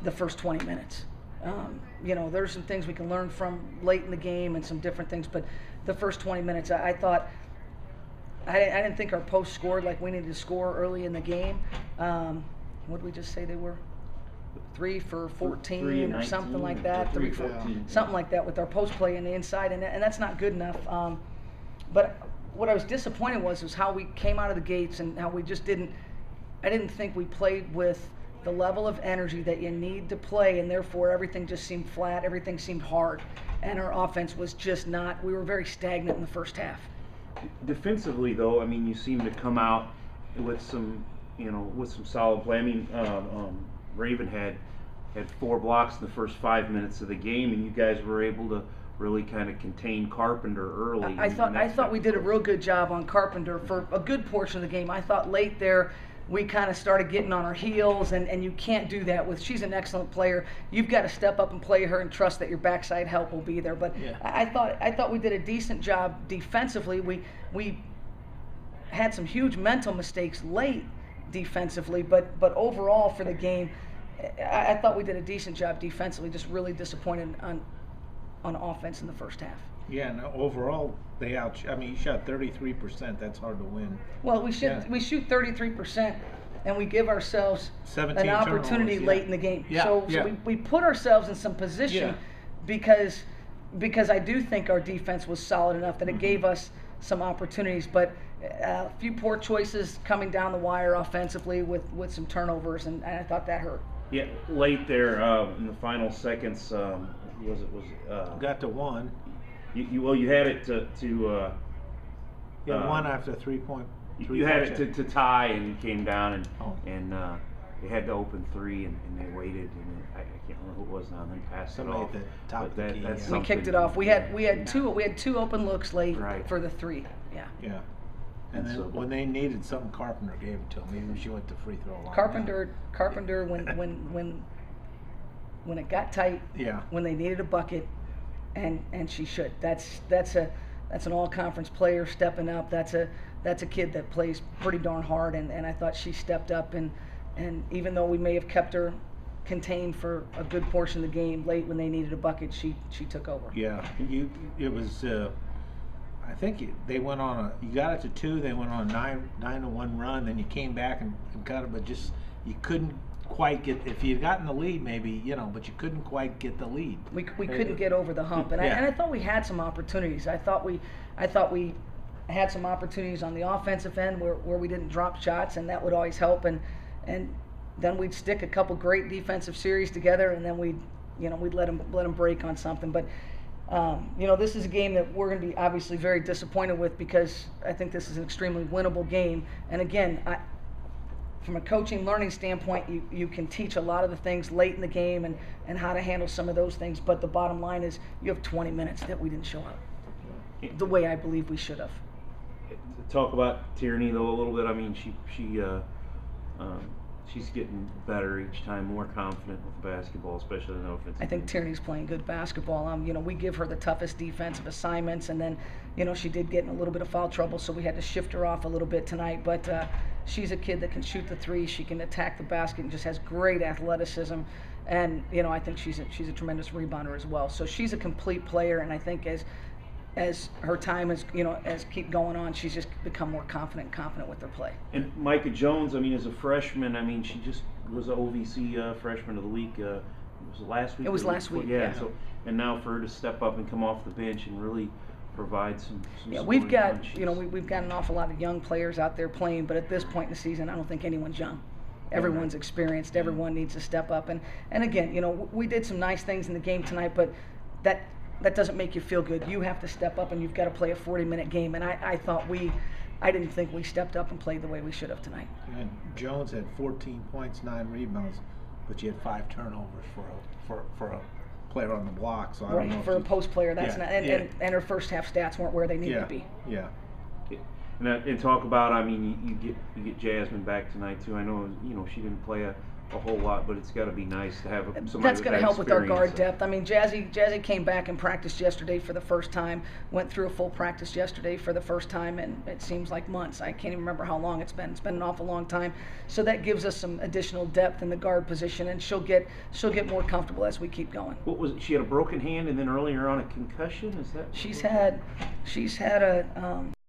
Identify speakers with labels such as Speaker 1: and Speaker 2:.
Speaker 1: the first 20 minutes. There's some things we can learn from late in the game and some different things, but the first 20 minutes, I thought, I didn't think our post scored like we needed to score early in the game. What did we just say they were? 3 for 14 or something like that.
Speaker 2: 3 for 14.
Speaker 1: Something like that with our post play in the inside, and that's not good enough. But what I was disappointed was how we came out of the gates and how we just didn't. I didn't think we played with the level of energy that you need to play, and therefore everything just seemed flat. Everything seemed hard, and our offense was just not. We were very stagnant in the first half.
Speaker 2: Defensively, though, I mean, you seem to come out with some, with some solid play. I mean, Raven had 4 blocks in the first 5 minutes of the game, and you guys were able to really kind of contain Carpenter early.
Speaker 1: I thought we did a real good job on Carpenter for a good portion of the game. I thought late there we kind of started getting on our heels, and you can't do that with. She's an excellent player. You've got to step up and play her and trust that your backside help will be there. But yeah. I thought we did a decent job defensively. We had some huge mental mistakes late defensively, but overall for the game, I thought we did a decent job defensively. Just really disappointed on offense in the first half.
Speaker 3: Yeah, and overall they you shot 33%. That's hard to win.
Speaker 1: Well, we shoot 33%, and we give ourselves an opportunity late in the game.
Speaker 3: Yeah.
Speaker 1: So we put ourselves in some position because I do think our defense was solid enough that it gave us some opportunities, but a few poor choices coming down the wire offensively with some turnovers, and I thought that hurt.
Speaker 2: Yeah, late there in the final seconds,
Speaker 3: got to 1.
Speaker 2: You had it to
Speaker 3: one after 3-point.
Speaker 2: You had it to tie, and you came down and they had to open 3, and they waited, and I can't remember who it was now. And then passed it off.
Speaker 1: We kicked it off. We had two open looks late for the 3. Yeah.
Speaker 3: Yeah. And then when they needed something, Carpenter gave it to him. Even she went to free throw line.
Speaker 1: Carpenter, when it got tight, when they needed a bucket, and she should. That's an all-conference player stepping up. That's a kid that plays pretty darn hard, and I thought she stepped up, and even though we may have kept her contained for a good portion of the game, late when they needed a bucket, she took over.
Speaker 3: Yeah, it was. I think they went on you got it to 2. They went on a 9-1 run. Then you came back and got it, but just you couldn't quite get. If you'd gotten the lead, maybe but you couldn't quite get the lead.
Speaker 1: We couldn't get over the hump, and I thought we had some opportunities. I thought we had some opportunities on the offensive end where we didn't drop shots, and that would always help. And then we'd stick a couple great defensive series together, and then we'd let them break on something, but. This is a game that we're going to be obviously very disappointed with because I think this is an extremely winnable game. And again, from a coaching learning standpoint, you can teach a lot of the things late in the game and how to handle some of those things. But the bottom line is you have 20 minutes that we didn't show up the way I believe we should have.
Speaker 2: Talk about Tierney though a little bit. I mean, she's getting better each time, more confident with basketball, especially in the offense.
Speaker 1: I think Tierney's playing good basketball. We give her the toughest defensive assignments, and then, she did get in a little bit of foul trouble, so we had to shift her off a little bit tonight. But she's a kid that can shoot the 3. She can attack the basket and just has great athleticism. And I think she's a tremendous rebounder as well. So she's a complete player, and I think as her time is, as keep going on, she's just become more confident with her play.
Speaker 2: And Micah Jones, I mean, as a freshman, I mean, she just was an OVC freshman of the week. Was it last week?
Speaker 1: It was last week.
Speaker 2: Yeah. So, and now for her to step up and come off the bench and really provide some.
Speaker 1: Yeah, we've got we've got an awful lot of young players out there playing, but at this point in the season, I don't think anyone's young. Everyone's experienced. Everyone needs to step up. And again, we did some nice things in the game tonight, but that doesn't make you feel good. You have to step up, and you've got to play a 40-minute game. And I didn't think we stepped up and played the way we should have tonight.
Speaker 3: And Jones had 14 points, 9 rebounds, but she had 5 turnovers for a player on the block. So I don't know
Speaker 1: for a post player, that's not. And her first half stats weren't where they needed to be.
Speaker 3: Yeah.
Speaker 2: And talk about, I mean, you get Jasmine back tonight too. I know she didn't play a a whole lot, but it's got to be nice to have somebody
Speaker 1: That's going to help with our guard
Speaker 2: experience.
Speaker 1: depth. I mean, Jazzy came back and practiced yesterday for the first time, went through a full practice yesterday for the first time, and it seems like months. I can't even remember how long it's been. It's been an awful long time. So that gives us some additional depth in the guard position, and she'll get more comfortable as we keep going.
Speaker 2: What was it? She had a broken hand, and then earlier on a concussion. Is that?
Speaker 1: She's had a